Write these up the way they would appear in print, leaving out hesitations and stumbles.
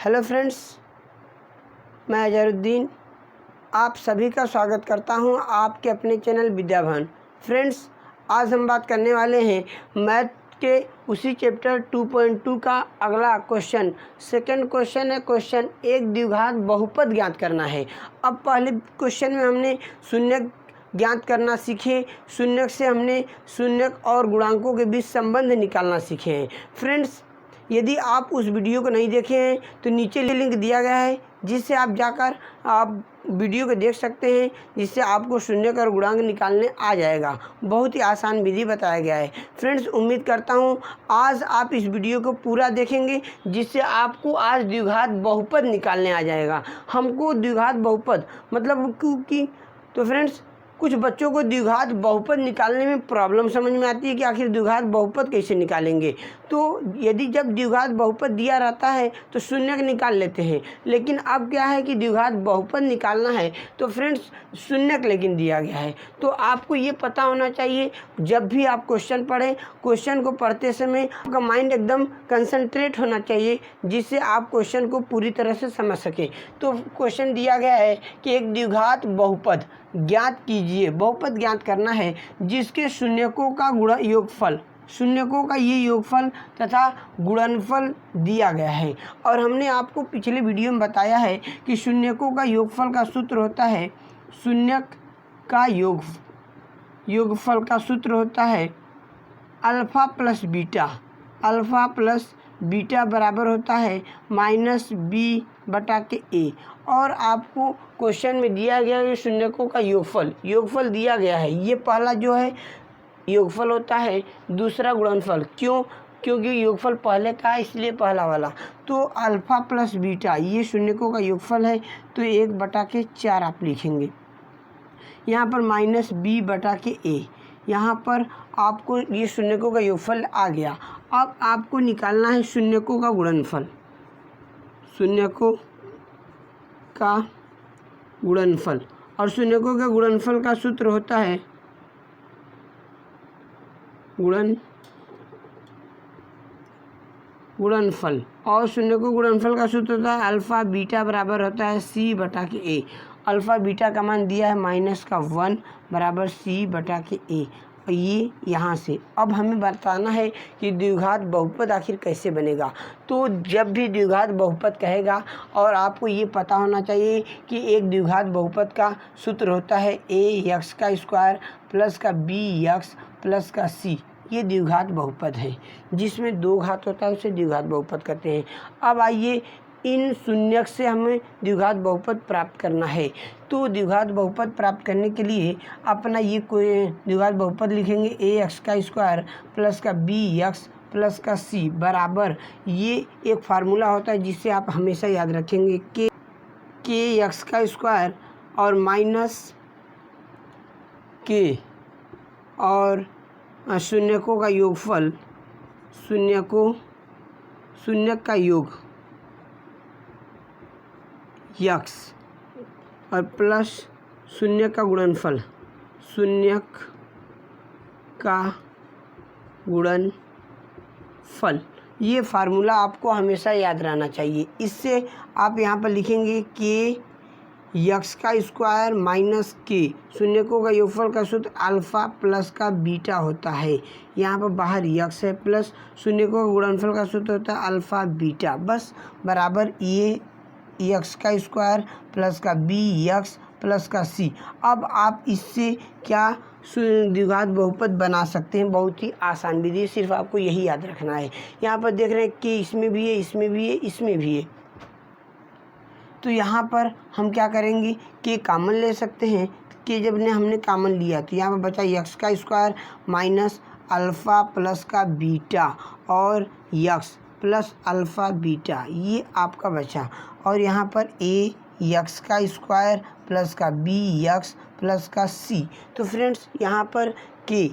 Hello friends, मैं अजहरुद्दीन आप सभी का स्वागत करता हूं आपके अपने चैनल विद्याभवन। फ्रेंड्स, आज हम बात करने वाले हैं मैथ के उसी चैप्टर 2.2 का अगला क्वेश्चन। सेकंड क्वेश्चन है क्वेश्चन एक द्विघात बहुपद ज्ञात करना है। अब पहले क्वेश्चन में हमने शून्यक ज्ञात करना सीखे, शून्यक से हमने शून्यक और गुणांकों के बीच संबंध निकालना सीखे हैं। फ्रेंड्स, यदि आप उस वीडियो को नहीं देखे हैं तो नीचे लिंक दिया गया है, जिससे आप जाकर आप वीडियो को देख सकते हैं, जिससे आपको शून्यक और गुणांक निकालने आ जाएगा। बहुत ही आसान विधि बताया गया है। फ्रेंड्स, उम्मीद करता हूँ आज आप इस वीडियो को पूरा देखेंगे, जिससे आपको आज द्विघात बहुपद निकालने आ जाएगा। हमको द्विघात बहुपद मतलब क्योंकि तो फ्रेंड्स, कुछ बच्चों को द्विघात बहुपद निकालने में प्रॉब्लम समझ में आती है कि आखिर द्विघात बहुपद कैसे निकालेंगे। तो यदि जब द्विघात बहुपद दिया रहता है तो शून्यक निकाल लेते हैं, लेकिन अब क्या है कि द्विघात बहुपद निकालना है तो फ्रेंड्स शून्यक लेकिन दिया गया है। तो आपको ये पता होना चाहिए, जब भी आप क्वेश्चन पढ़ें, क्वेश्चन को पढ़ते समय आपका माइंड एकदम कंसंट्रेट होना चाहिए, जिससे आप क्वेश्चन को पूरी तरह से समझ सकें। तो क्वेश्चन दिया गया है कि एक द्विघात बहुपद ज्ञात कीजिए। बहुपद ज्ञात करना है जिसके शून्यकों का गुणा योगफल, शून्यकों का ये योगफल तथा गुणनफल दिया गया है। और हमने आपको पिछले वीडियो में बताया है कि शून्यकों का योगफल का सूत्र होता है, शून्यक का योगफल का सूत्र होता है alpha plus beta. Alpha plus beta बराबर होता है -b/a। और आपको क्वेश्चन में दिया गया है शून्यकों का योगफल दिया गया है। ये पहला जो है योगफल होता है, दूसरा गुणनफल। क्योंकि योगफल पहले का है, इसलिए पहला वाला। तो अल्फ़ा प्लस बीटा ये शून्यकों का योगफल है, तो 1/4 आप लिखेंगे। यहाँ पर -b/a, यहाँ पर आपको ये शून्यकों का योगफल आ गया। अब आपको निकालना है शून्यकों का गुणनफल। शून्यकों का गुणनफल, और शून्यकों का गुणनफल का सूत्र होता है गुणनफल, और शून्यकों गुणनफल का सूत्र होता है अल्फ़ा बीटा बराबर होता है c/a। अल्फ़ा बीटा का मान दिया है -1 बराबर c/a। और ये यहाँ से अब हमें बताना है कि द्विघात बहुपद आखिर कैसे बनेगा। तो जब भी द्विघात बहुपद कहेगा, और आपको ये पता होना चाहिए कि एक द्विघात बहुपद का सूत्र होता है ax² प्लस का bx प्लस का c। ये द्विघात बहुपद है, जिसमें 2 घात होता है, उसे द्विघात बहुपद कहते हैं। अब आइए इन शून्यक से हमें द्विघात बहुपद प्राप्त करना है। तो द्विघात बहुपद प्राप्त करने के लिए अपना ये कोई द्विघात बहुपद लिखेंगे ax² प्लस का bx प्लस का c बराबर, ये एक फार्मूला होता है जिससे आप हमेशा याद रखेंगे कि x² और माइनस k और शून्यकों का योगफल, शून्यक का योग x और प्लस शून्यक का गुणनफल, शून्यक का गुणनफल। ये फार्मूला आपको हमेशा याद रहना चाहिए। इससे आप यहाँ पर लिखेंगे कि x² माइनस k, शून्यकों का योगफल का सूत्र अल्फ़ा प्लस का बीटा होता है। यहाँ पर बाहर x है, प्लस शून्यकों का गुणनफल का सूत्र होता है अल्फ़ा बीटा, बस बराबर ये x² प्लस का bx प्लस का c। अब आप इससे क्या द्विघात बहुपद बना सकते हैं। बहुत ही आसान विधि, सिर्फ आपको यही याद रखना है। यहाँ पर देख रहे हैं कि इसमें भी है, इसमें भी है, इसमें भी है। तो यहाँ पर हम क्या करेंगे कि कॉमन ले सकते हैं। कि जब हमने कॉमन लिया तो यहाँ पर बचा x² माइनस अल्फ़ा प्लस का बीटा और x प्लस अल्फ़ा बीटा, ये आपका बचा। और यहाँ पर ax² प्लस का bx प्लस का c। तो फ्रेंड्स, यहाँ पर k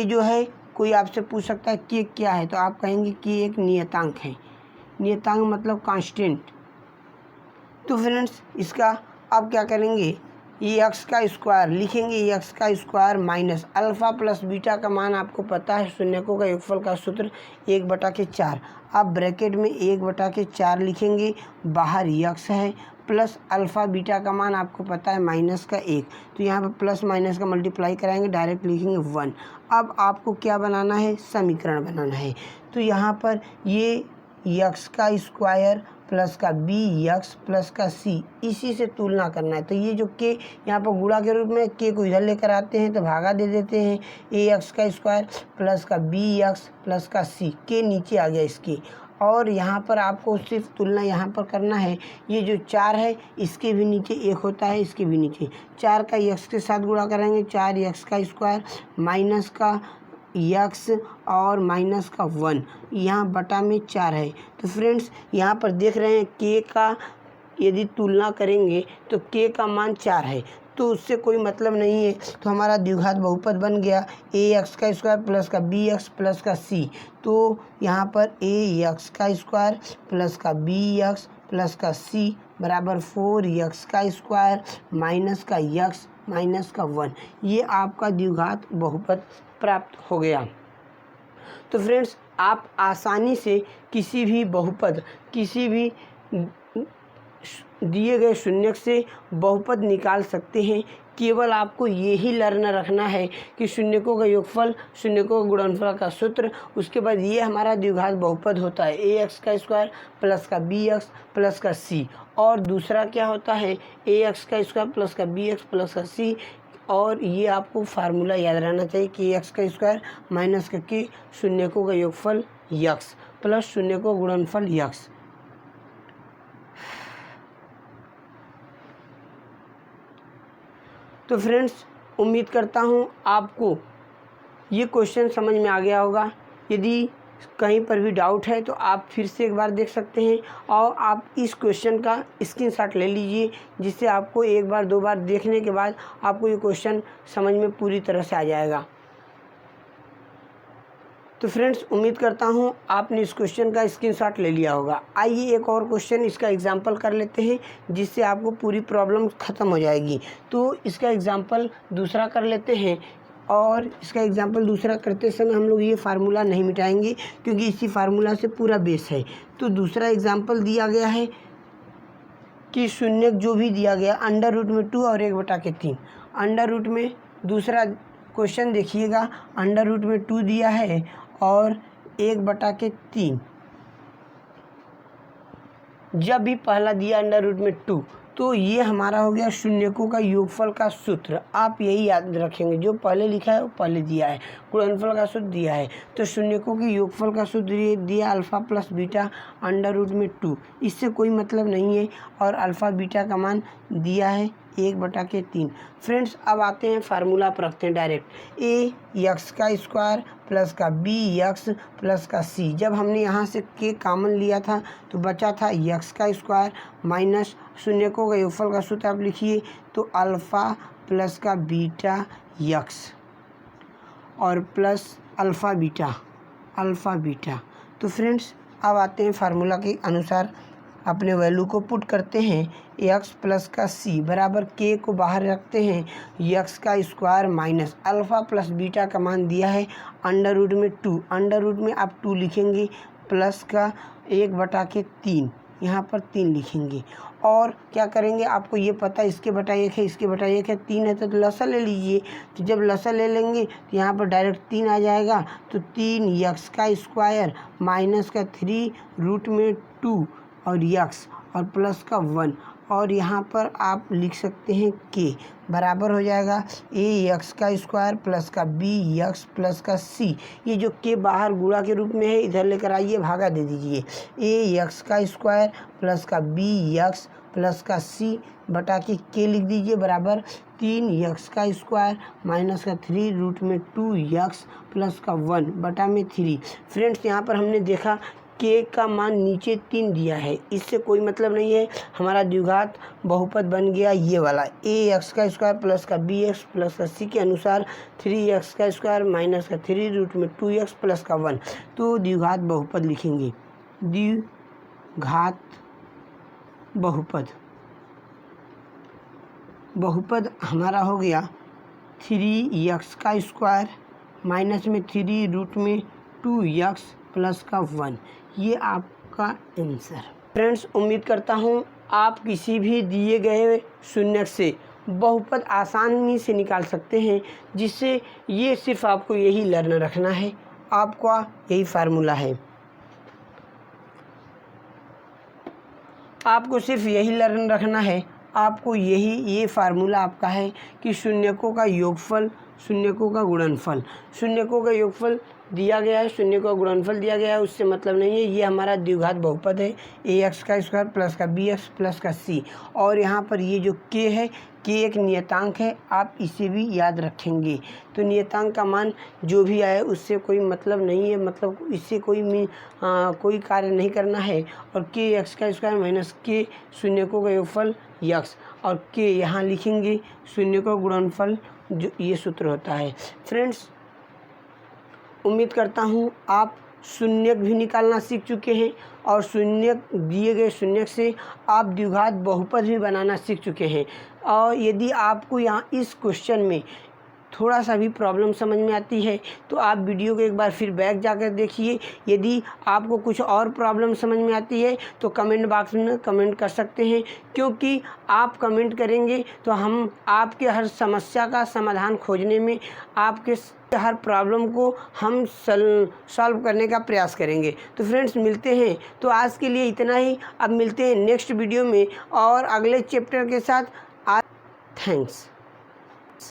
जो है, कोई आपसे पूछ सकता है k क्या है, तो आप कहेंगे कि एक नियतांक है। नियतांक मतलब कांस्टेंट। तो फ्रेंड्स, इसका आप क्या करेंगे ये एक्स का स्क्वायर लिखेंगे, ये एक्स का square minus alpha plus beta का मान आपको पता है, शून्यकों का योगफल का सूत्र 1/4। आप ब्रैकेट में 1/4 लिखेंगे, बाहर यक्स है, प्लस अल्फ़ा बीटा का मान आपको पता है माइनस का 1, तो यहाँ पर प्लस माइनस का मल्टीप्लाई कराएंगे, डायरेक्ट लिखेंगे 1। अब आपको क्या बनाना है, समीकरण बनाना है। तो यहाँ पर ये यक्स का स्क्वायर प्लस का बी यक्स प्लस का सी, इसी से तुलना करना है। तो ये जो के यहाँ पर गुणा के रूप में के को इधर लेकर आते हैं तो भागा दे देते हैं, ए एक्स का स्क्वायर प्लस का बी एक्स प्लस का सी, के नीचे आ गया इसके। और यहाँ पर आपको सिर्फ तुलना यहाँ पर करना है, ये जो 4 है इसके भी नीचे 1 होता है, इसके भी नीचे 4 का यक्स के साथ गुणा करेंगे, 4 यक्स का स्क्वायर माइनस का यक्स और माइनस का 1, यहाँ बटा में 4 है। तो फ्रेंड्स यहाँ पर देख रहे हैं के का यदि तुलना करेंगे तो के का मान 4 है, तो उससे कोई मतलब नहीं है, तो हमारा द्विघात बहुपद बन गया ए एक्स का स्क्वायर प्लस का बी एक्स प्लस का सी। तो यहाँ पर ए एक्स का स्क्वायर प्लस का बी एक्स प्लस का सी बराबर 4 एक्स का स्क्वायर माइनस का यक्स माइनस का 1, ये आपका द्विघात बहुपद प्राप्त हो गया। तो फ्रेंड्स आप आसानी से किसी भी बहुपद, किसी भी दिए गए शून्यक से बहुपद निकाल सकते हैं। केवल आपको यही लर्न रखना है कि शून्यकों का योगफल, शून्यकों का गुणनफल का सूत्र, उसके बाद ये हमारा द्विघात बहुपद होता है ए एक्स का स्क्वायर प्लस का बी एक्स प्लस का सी, और दूसरा क्या होता है ए एक्स का स्क्वायर प्लस का बी एक्स प्लस का सी। और ये आपको फार्मूला याद रहना चाहिए कि एक्स का स्क्वायर माइनस का के, शून्यकों का योगफल यक्स प्लस शून्यकों का गुणनफल यक्स। तो फ्रेंड्स उम्मीद करता हूँ आपको ये क्वेश्चन समझ में आ गया होगा। यदि कहीं पर भी डाउट है तो आप फिर से एक बार देख सकते हैं, और आप इस क्वेश्चन का स्क्रीनशॉट ले लीजिए, जिससे आपको एक बार दो बार देखने के बाद आपको ये क्वेश्चन समझ में पूरी तरह से आ जाएगा। तो फ्रेंड्स उम्मीद करता हूँ आपने इस क्वेश्चन का स्क्रीनशॉट ले लिया होगा। आइए एक और क्वेश्चन इसका एग्जांपल कर लेते हैं, जिससे आपको पूरी प्रॉब्लम ख़त्म हो जाएगी। तो इसका एग्जांपल दूसरा कर लेते हैं, और इसका एग्जांपल दूसरा करते समय हम लोग ये फार्मूला नहीं मिटाएंगे, क्योंकि इसी फार्मूला से पूरा बेस है। तो दूसरा एग्जांपल दिया गया है कि शून्यक जो भी दिया गया अंडर रूट में 2 और 1/3। अंडर रूट में दूसरा क्वेश्चन देखिएगा, अंडर रूट में 2 दिया है और 1/3। जब भी पहला दिया अंडर रूट में 2, तो ये हमारा हो गया शून्यकों का योगफल का सूत्र। आप यही याद रखेंगे, जो पहले लिखा है वो पहले दिया है, गुणनफल का सूत्र दिया है। तो शून्यकों के योगफल का सूत्र ये दिया alpha plus beta under root में 2, इससे कोई मतलब नहीं है, और अल्फ़ा बीटा का मान दिया है 1/3। फ्रेंड्स अब आते हैं फार्मूला पर, रखते हैं डायरेक्ट ए एक्स का स्क्वायर प्लस का बी एक्स प्लस का सी। जब हमने यहाँ से के कॉमन लिया था तो बचा था एक्स का स्क्वायर माइनस शून्यकों का योगफल का सूत्र आप लिखिए, तो अल्फ़ा प्लस का बीटा एक्स और प्लस अल्फ़ा बीटा। तो फ्रेंड्स अब आते हैं फार्मूला के अनुसार अपने वैल्यू को पुट करते हैं। एक्स प्लस का सी बराबर के को बाहर रखते हैं, एक्स का square minus alpha plus beta का मान दिया है अंडर रूट में 2। अंडर रूट में आप 2 लिखेंगे, प्लस का 1/3, यहाँ पर 3 लिखेंगे। और क्या करेंगे, आपको ये पता है इसके बटा 1 है, इसके बटा 1 है, 3 है, तो लसा ले लीजिए। तो जब लसा ले लेंगे तो यहाँ पर डायरेक्ट 3 आ जाएगा, तो 3 एक्स का स्क्वायर माइनस का 3 रूट में 2 और यक्स और प्लस का 1, और यहाँ पर आप लिख सकते हैं के बराबर हो जाएगा ए एक्स का स्क्वायर प्लस का बी एक्स प्लस का सी। ये जो के बाहर गुणा के रूप में है, इधर लेकर आइए, भागा दे दीजिए। ए एक्स का स्क्वायर प्लस का बी एक्स प्लस का सी बटा के लिख दीजिए बराबर 3 एक्स का स्क्वायर माइनस का 3 रूट में 2 एक्स प्लस का 1 बटा में 3। फ्रेंड्स यहाँ पर हमने देखा के का मान नीचे 3 दिया है, इससे कोई मतलब नहीं है, हमारा द्विघात बहुपद बन गया ये वाला ए एक्स का स्क्वायर प्लस का बी एक्स प्लस का सी के अनुसार 3 एक्स का स्क्वायर माइनस का 3 रूट में 2 एक्स प्लस का 1। तो द्विघात बहुपद लिखेंगे, द्विघात बहुपद। बहुपद हमारा हो गया 3x का स्क्वायर माइनस में 3 रूट में 2x प्लस का 1। ये आपका आंसर। फ्रेंड्स, उम्मीद करता हूँ आप किसी भी दिए गए शून्यक से बहुपद आसानी से निकाल सकते हैं, जिससे ये सिर्फ आपको यही लर्न रखना है। आपका यही फार्मूला है, आपको सिर्फ यही लर्न रखना है। आपको ये फार्मूला आपका है कि शून्यकों का योगफल, शून्यकों का गुणनफल, शून्यकों का योगफल दिया गया है, शून्य का गुणनफल दिया गया है, उससे मतलब नहीं है। ये हमारा द्विघात बहुपद है, ax का स्क्वायर प्लस का bx प्लस का c। और यहाँ पर ये जो k है, k एक नियतांक है, आप इसे भी याद रखेंगे। तो नियतांक का मान जो भी आए उससे कोई मतलब नहीं है, मतलब इससे कोई कार्य नहीं करना है। और k x का स्क्वायर माइनस k शून्यकों का योगफल x, और k यहाँ लिखेंगे शून्य का गुणनफल, जो ये सूत्र होता है। फ्रेंड्स, उम्मीद करता हूँ आप शून्यक भी निकालना सीख चुके हैं, और शून्यक दिए गए शून्यक से आप द्विघात बहुपद भी बनाना सीख चुके हैं। और यदि आपको यहाँ इस क्वेश्चन में थोड़ा सा भी प्रॉब्लम समझ में आती है तो आप वीडियो को एक बार फिर बैक जाकर देखिए। यदि आपको कुछ और प्रॉब्लम समझ में आती है तो कमेंट बॉक्स में कमेंट कर सकते हैं, क्योंकि आप कमेंट करेंगे तो हम आपके हर समस्या का समाधान खोजने में, आपके हर प्रॉब्लम को हम सॉल्व करने का प्रयास करेंगे। तो फ्रेंड्स, मिलते हैं। तो आज के लिए इतना ही। अब मिलते हैं नेक्स्ट वीडियो में और अगले चैप्टर के साथ। थैंक्स।